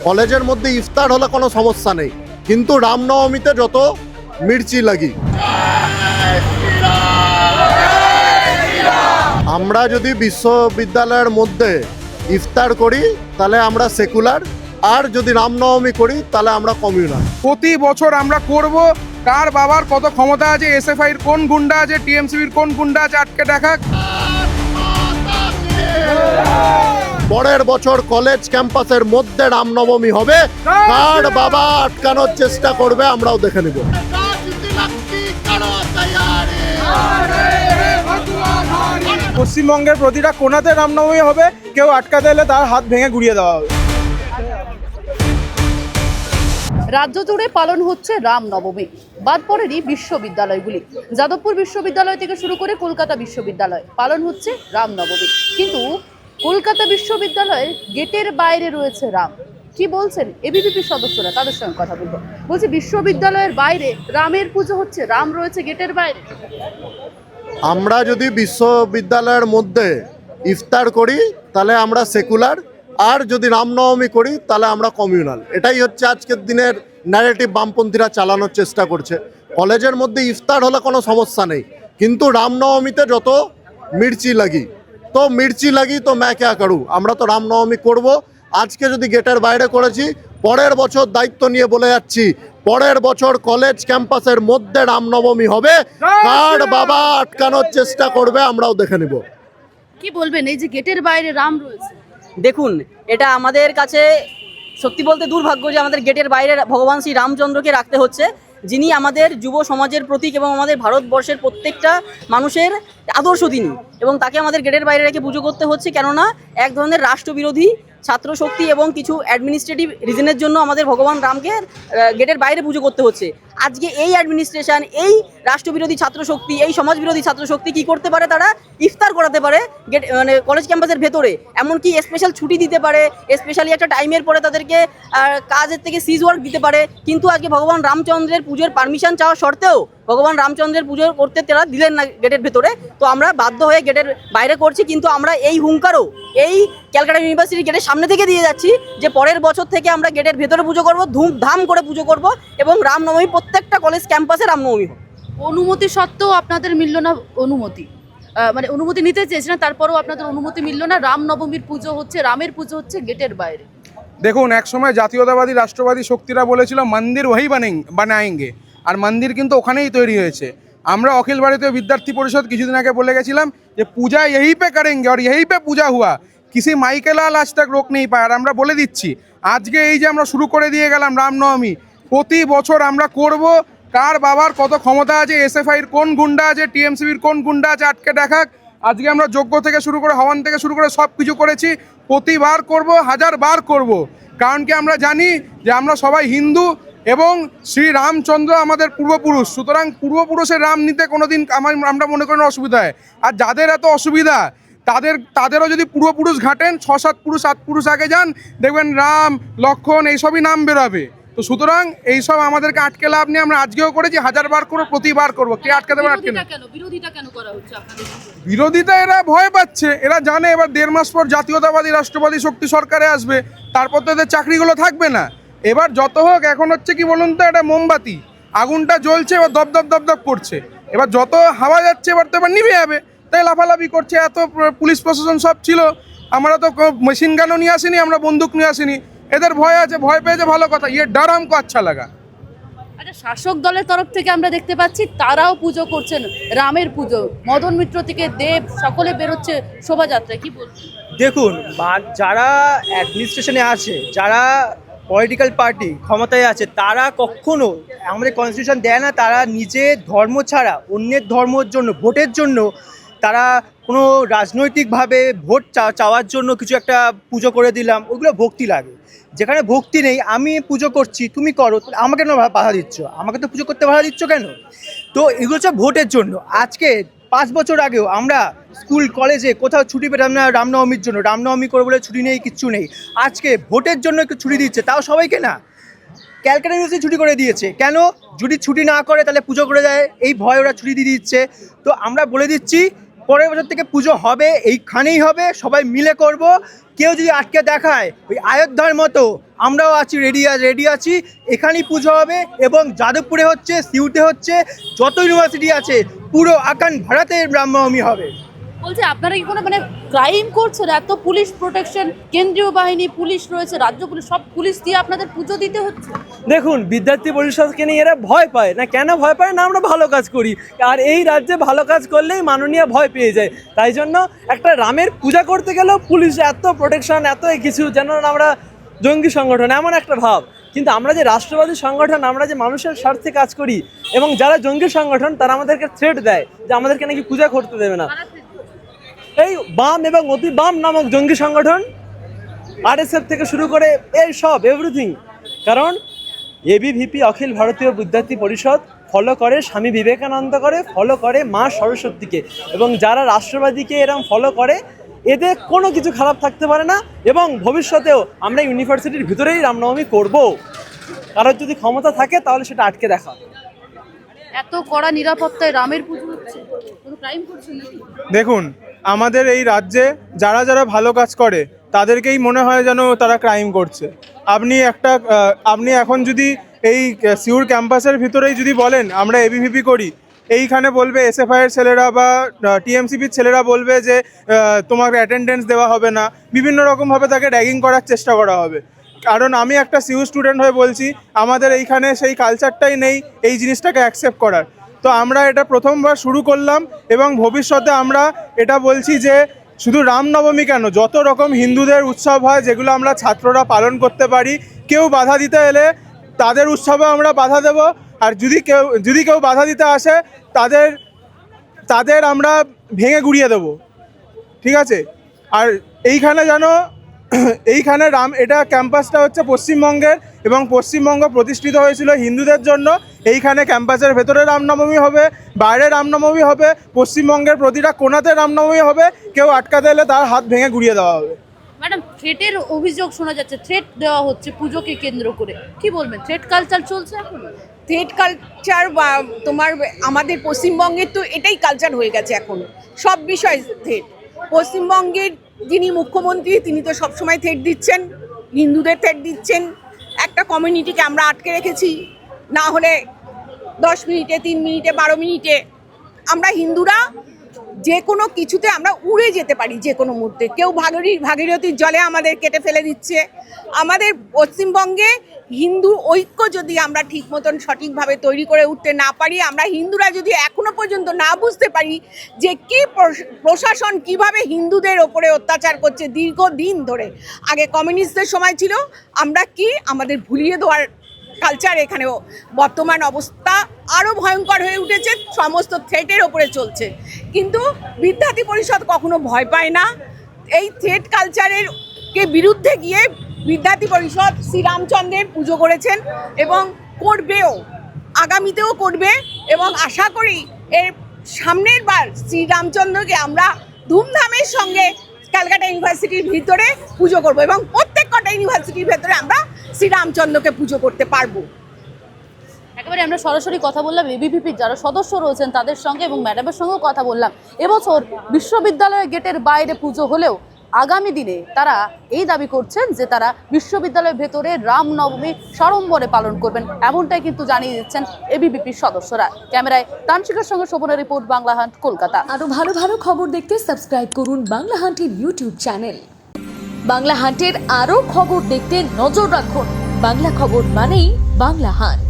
কলেজের মধ্যে ইফতার হলে কোনো সমস্যা নেই, কিন্তু রামনবমীতে যত মির্চি লাগি। আমরা যদি বিশ্ববিদ্যালয়ের মধ্যে ইফতার করি তাহলে আমরা সেকুলার, আর যদি রামনবমী করি তাহলে আমরা কমিউনাল। প্রতি বছর আমরা করব। কার বাবার কত ক্ষমতা আছে, এসএফআইর কোন গুন্ডা আছে, টিএমসিবির কোন গুন্ডা আছে, আটকে দেখা। পরের বছর কলেজ ক্যাম্পাসের মধ্যে রামনবমী হবে, কার বাবা আটকানোর চেষ্টা করবে আমরাও দেখে নিব। পশ্চিমবঙ্গের প্রতিটা কোণাতে রামনবমী হবে, কেউ আটকাতে এলে তার হাত ভেঙে গুড়িয়ে দেওয়া হবে। রাজ্য জুড়ে পালন হচ্ছে রামনবমী। বাদ পড়েনি বিশ্ববিদ্যালয়গুলি। যাদবপুর বিশ্ববিদ্যালয় থেকে শুরু করে কলকাতা বিশ্ববিদ্যালয় পালন হচ্ছে রামনবমী, কিন্তু কলকাতা বিশ্ববিদ্যালয়ের গেটের বাইরে রয়েছে রাম। কি বলছেন এবিভিপি সদস্যরা, তাদের সঙ্গে কথা বলবো। বলছি, বিশ্ববিদ্যালয়ের বাইরে রামের পুজো হচ্ছে, রাম রয়েছে গেটের বাইরে। আমরা যদি বিশ্ববিদ্যালয়ের মধ্যে ইফতার করি তাহলে আমরা সেকুলার, আর যদি রামনবমী করি তাহলে আমরা কমিউনাল। এটাই হচ্ছে আজকের দিনের ন্যারেটিভ বামপন্থীরা চালানোর চেষ্টা করছে। কলেজের মধ্যে ইফতার হলে কোনো সমস্যা নেই, কিন্তু রামনবমীতে যত মির্চি লাগি তো মির্চি লাগি তো ম্যা ক্যা করু, আমরা তো রামনবমী করব। আজকে যদি গেটের বাইরে করেছি, পরের বছর দায়িত্ব নিয়ে বলে যাচ্ছি, পরের বছর কলেজ ক্যাম্পাসের মধ্যে রামনবমী হবে, কার বাবা আটকানোর চেষ্টা করবে আমরাও দেখে নিব। কি বলবেন এই যে গেটের বাইরে রাম রয়েছে? দেখুন, এটা আমাদের কাছে সত্যি বলতে দুর্ভাগ্য যে আমাদের গেটের বাইরে ভগবান শ্রী রামচন্দ্রকে রাখতে হচ্ছে, যিনি আমাদের যুব সমাজের প্রতীক এবং আমাদের ভারতবর্ষের প্রত্যেকটা মানুষের আদর্শ তিনি, এবং তাকে আমাদের গেটের বাইরে রেখে পুজো করতে হচ্ছে। কেননা এক ধরনের রাষ্ট্রবিরোধী ছাত্র শক্তি এবং কিছু অ্যাডমিনিস্ট্রেটিভ রিজনের জন্য আমাদের ভগবান রামকে গেটের বাইরে পুজো করতে হচ্ছে। আজকে এই অ্যাডমিনিস্ট্রেশন, এই রাষ্ট্রবিরোধী ছাত্র শক্তি, এই সমাজবিরোধী ছাত্র শক্তি কী করতে পারে, তারা ইফতার করাতে পারে গেট মানে কলেজ ক্যাম্পাসের ভেতরে, এমনকি স্পেশাল ছুটি দিতে পারে, স্পেশালি একটা টাইমের পরে তাদেরকে কাজের থেকে সিজ ওয়ার্ক দিতে পারে। কিন্তু আজকে ভগবান রামচন্দ্রের পুজোর পারমিশন চাওয়া সত্ত্বেও ভগবান রামচন্দ্রের পুজো করতে তারা দিলেন না গেটের ভেতরে। তো আমরা বাধ্য হয়ে গেটের বাইরে করছি, কিন্তু আমরা এই হুঙ্কারও এই ক্যালকাটা ইউনিভার্সিটির গেটের সামনে থেকে দিয়ে যাচ্ছি যে পরের বছর থেকে আমরা গেটের ভেতরে পুজো করব, ধুমধাম করে পুজো করব, এবং রামনবমী প্রত্যেকটা কলেজ ক্যাম্পাসে রামনবমী হবে। অনুমতি সত্ত্বেও আপনাদের মিলল না অনুমতি, মানে অনুমতি নিতে চেয়েছিলেন, তারপরেও আপনাদের অনুমতি মিলল না। রামনবমীর পুজো হচ্ছে, রামের পুজো হচ্ছে গেটের বাইরে। দেখুন, একসময় জাতীয়তাবাদী রাষ্ট্রবাদী শক্তিরা বলেছিল মন্দির ওই বানায়েঙ্গে, আর মন্দির কিন্তু ওখানেই তৈরি হয়েছে। আমরা অখিল ভারতীয় বিদ্যার্থী পরিষদ কিছুদিন আগে বলে গেছিলাম যে পূজা यहीं पे करेंगे और यहीं पे पूजा हुआ, किसी माई के लाल आज तक रोक नहीं पाया। আর আমরা বলে দিচ্ছি, আজকে এই যে আমরা শুরু করে দিয়ে গেলাম রামনবমী, প্রতি বছর আমরা করব। কার বাবার কত ক্ষমতা আছে, এসএফআইর কোন গুন্ডা আছে, টিএমসিবির কোন গুন্ডা আছে, আটকে দেখাক। আজকে আমরা যজ্ঞ থেকে শুরু করে হওয়ান থেকে শুরু করে সব কিছু করেছি, প্রতিবার করব, হাজারবার করব। কারণ কি আমরা জানি যে আমরা সবাই হিন্দু এবং শ্রী রামচন্দ্র আমাদের পূর্বপুরুষ, সুতরাং পূর্বপুরুষের রাম নিতে কোনোদিন আমরা মনে করি না অসুবিধা হয়। আর যাদের এত অসুবিধা তাদেরও যদি পূর্বপুরুষ ঘাটেন, 6-7 পুরুষ 7 পুরুষ আগে যান, দেখবেন রাম লক্ষণ এইসবই নাম বেরোবে। তো সুতরাং এইসব আমাদেরকে আটকে লাভ নেই। আমরা আজকেও করেছি, হাজারবার করবো, প্রতিবার করবো, কে আটকাতে পারে? আটকে না। বিরোধিতা কেন করা হচ্ছে আপনাদের? বিরোধিতা এরা ভয় পাচ্ছে, এরা জানে এবার 1.5 মাস পর জাতীয়তাবাদী রাষ্ট্রবাদী শক্তি সরকারে আসবে, তারপর তো এদের চাকরিগুলো থাকবে না। এবার যত হোক, এখন হচ্ছে কি বলুন তো, এটা মোমবাতি, আগুনটা জ্বলছে, এবার দপদপ দপদপ করছে, এবার যত হাওয়া যাচ্ছে এবার তো এবার নিভে যাবে, তাই লাফালাফি করছে। এত পুলিশ প্রশাসন সব ছিল, আমরা তো মেশিন গানও নিয়ে আসিনি, আমরা বন্দুক নিয়ে আসিনি। এদের ভয় আছে, ভয় পেয়েছে, ভালো কথা, ইয়ে ডর আমকো আচ্ছা লাগা। আচ্ছা, শাসক দলের তরফ থেকে আমরা দেখতে পাচ্ছি তারাও পুজো করছেন রামের পুজো, মদন মিত্র থেকে দেব সকলে বেরোচ্ছে শোভাযাত্রায়, কি বলবেন? দেখুন, যারা অ্যাডমিনিস্ট্রেশনে আছে, যারা পলিটিক্যাল পার্টি ক্ষমতায় আছে, তারা কখনো আমাদের কনস্টিটিউশন দেয় না, তারা নিজের ধর্ম ছাড়া অন্যের ধর্মের জন্য, ভোটের জন্য, তারা কোনো রাজনৈতিকভাবে ভোট চাওয়ার জন্য কিছু একটা পুজো করে দিলাম, ওইগুলো ভক্তি লাগে। যেখানে ভক্তি নেই, আমি পুজো করছি, তুমি করো, আমাকে কেন বাধা দিচ্ছ? আমাকে তো পুজো করতে বাধা দিচ্ছ কেন? তো এগুলো হচ্ছে ভোটের জন্য। আজকে 5 বছর আগেও আমরা স্কুল কলেজে কোথাও ছুটি পেতাম না রামনবমীর জন্য, রামনবমী করে বলে ছুটি নেই, কিচ্ছু নেই। আজকে ভোটের জন্য একটু ছুটি দিচ্ছে, তাও সবাইকে না, ক্যালকাটা ইউনিভার্সিটি ছুটি করে দিয়েছে। কেন? যদি ছুটি না করে তাহলে পুজো করে দেয়, এই ভয় ওরা ছুটি দিয়ে দিচ্ছে। তো আমরা বলে দিচ্ছি, পরের বছর থেকে পুজো হবে, এইখানেই হবে, সবাই মিলে করব। কেউ যদি আটকে দেখায়, ওই অযোধ্যার মতো আমরাও আছি, রেডি আছি। এখানেই পুজো হবে এবং যাদবপুরে হচ্ছে, সিউতে হচ্ছে, যত ইউনিভার্সিটি আছে পুরো আকান ভাড়াতে রামনবমী হবে। বলছে আপনারা কি কোনো মানে ক্রাইম করছেন? এত পুলিশ প্রোটেকশন, কেন্দ্রীয় বাহিনী, পুলিশ রয়েছে, রাজ্য পুলিশ, সব পুলিশ দিয়ে আপনাদের পুজো দিতে হচ্ছে। দেখুন, বিদ্যার্থী পরিষদকে নিয়ে এরা ভয় পায় না। কেন ভয় পায় না? আমরা ভালো কাজ করি, আর এই রাজ্যে ভালো কাজ করলেই মাননীয় ভয় পেয়ে যায়। তাই জন্য একটা রামের পূজা করতে গেলেও পুলিশ এত প্রোটেকশন, এত কিছু, যেন আমরা জঙ্গি সংগঠন এমন একটা ভাব। কিন্তু আমরা যে রাষ্ট্রবাদী সংগঠন, আমরা যে মানুষের স্বার্থে কাজ করি, এবং যারা জঙ্গি সংগঠন তারা আমাদেরকে থ্রেট দেয় যে আমাদেরকে নাকি পূজা করতে দেবে না। এই বাম এবং অতি বাম নামক জঙ্গি সংগঠন, আরএসএফ থেকে শুরু করে এই সব এভরিথিং। কারণ এবিভিপি অখিল ভারতীয় বিদ্যার্থী পরিষদ ফলো করে স্বামী বিবেকানন্দ, ফলো করে মা সরস্বতীকে, এবং যারা রাষ্ট্রবাদীকে এরকম ফলো করে এদের কোনো কিছু খারাপ থাকতে পারে না। এবং ভবিষ্যতেও আমরা ইউনিভার্সিটির ভিতরেই রামনবমী করব। কারোর যদি ক্ষমতা থাকে তাহলে সেটা আটকে দেখা। এত কড়া নিরাপত্তায় রামের পুজো হচ্ছে, কোনো ক্রাইম করছেন নাকি? দেখুন, আমাদের এই রাজ্যে যারা যারা ভালো কাজ করে তাদেরকেই মনে হয় যেন তারা ক্রাইম করছে। আপনি এখন যদি এই সিউর ক্যাম্পাসের ভিতরেই যদি বলেন আমরা এবিভিপি করি, এইখানে বলবে এসএফআইয়ের ছেলেরা বা টিএমসিপির ছেলেরা বলবে যে তোমাকে অ্যাটেন্ডেন্স দেওয়া হবে না, বিভিন্ন রকমভাবে তাকে র্যাগিং করার চেষ্টা করা হবে। কারণ আমি একটা সিউ স্টুডেন্ট হয়ে বলছি, আমাদের এইখানে সেই কালচারটাই নেই এই জিনিসটাকে অ্যাকসেপ্ট করার। তো আমরা এটা প্রথমবার শুরু করলাম, এবং ভবিষ্যতে আমরা এটা বলছি যে শুধু রামনবমী কেন, যত রকম হিন্দুদের উৎসব হয় যেগুলো আমরা ছাত্ররা পালন করতে পারি, কেউ বাধা দিতে এলে তাদের উৎসবে আমরা বাধা দেব। আর যদি কেউ বাধা দিতে আসে তাদের আমরা ভেঙে গুড়িয়ে দেব, ঠিক আছে? আর এইখানে এটা ক্যাম্পাসটা হচ্ছে পশ্চিমবঙ্গের, এবং পশ্চিমবঙ্গ প্রতিষ্ঠিত হয়েছিল হিন্দুদের জন্য। এইখানে ক্যাম্পাসের ভেতরে রামনবমী হবে, বাইরে রামনবমী হবে, পশ্চিমবঙ্গের প্রতিটা কোণাতে রামনবমী হবে। কেউ আটকাতে এলে তার হাত ভেঙে গুড়িয়ে দেওয়া হবে। ম্যাডাম, থ্রেটের অভিযোগ শোনা যাচ্ছে, থ্রেট দেওয়া হচ্ছে পুজোকে কেন্দ্র করে, কি বলবেন? থ্রেট কালচার চলছে এখন? থ্রেট কালচার বা তোমার আমাদের পশ্চিমবঙ্গের তো এটাই কালচার হয়ে গেছে এখন, সব বিষয় থ্রেট। পশ্চিমবঙ্গের যিনি মুখ্যমন্ত্রী তিনি তো সবসময় থ্রেট দিচ্ছেন, হিন্দুদের থ্রেট দিচ্ছেন। একটা কমিউনিটিকে আমরা আটকে রেখেছি, না হলে 10 মিনিটে, 3 মিনিটে, 12 মিনিটে আমরা হিন্দুরা যে কোনো কিছুতে আমরা উড়ে যেতে পারি যে কোনো মুহূর্তে। কেউ ভাগীরথীর জলে আমাদের কেটে ফেলে দিচ্ছে। আমাদের পশ্চিমবঙ্গে হিন্দু ঐক্য যদি আমরা ঠিক মতন সঠিকভাবে তৈরি করে উঠতে না পারি, আমরা হিন্দুরা যদি এখনো পর্যন্ত না বুঝতে পারি যে কি প্রশাসন কিভাবে হিন্দুদের ওপরে অত্যাচার করছে দীর্ঘদিন ধরে। আগে কমিউনিস্টদের সময় ছিল, আমরা কি আমাদের ভুলিয়ে দেওয়ার কালচার এখানেও। বর্তমান অবস্থা আরও ভয়ঙ্কর হয়ে উঠেছে, সমস্ত থ্রেটের ওপরে চলছে। কিন্তু বিদ্যার্থী পরিষদ কখনো ভয় পায় না। এই থ্রেট কালচারের বিরুদ্ধে গিয়ে বিদ্যার্থী পরিষদ শ্রীরামচন্দ্রের পুজো করেছেন এবং করবেও, আগামীতেও করবে। এবং আশা করি এর সামনের বার শ্রীরামচন্দ্রকে আমরা ধুমধামের সঙ্গে ক্যালকাটা ইউনিভার্সিটির ভিতরে পুজো করব, এবং প্রত্যেক কটা ইউনিভার্সিটির ভেতরে আমরা শ্রীরামচন্দ্রকে পুজো করতে পারবো। একেবারে আমরা সরাসরি কথা বললাম এবিভিপির যারা সদস্য রয়েছেন তাদের সঙ্গে, এবং ম্যাডামের সঙ্গেও কথা বললাম। এবছর বিশ্ববিদ্যালয়ের গেটের বাইরে পুজো হলেও আগামী দিনে তারা এই দাবি করছেন যে তারা বিশ্ববিদ্যালয়ের ভেতরে রামনবমী সাড়ম্বরে পালন করবেন, এমনটাই কিন্তু জানিয়ে দিচ্ছেন এবিভিপির সদস্যরা। ক্যামেরায় তানশিকার সঙ্গে শোভনের রিপোর্ট, বাংলা হান্ট, কলকাতা। আরো ভালো ভালো খবর দেখতে সাবস্ক্রাইব করুন বাংলা হান্টের ইউটিউব চ্যানেল। বাংলা হান্টের আরো খবর দেখতে নজর রাখুন। বাংলা খবর মানেই বাংলা হান্ট।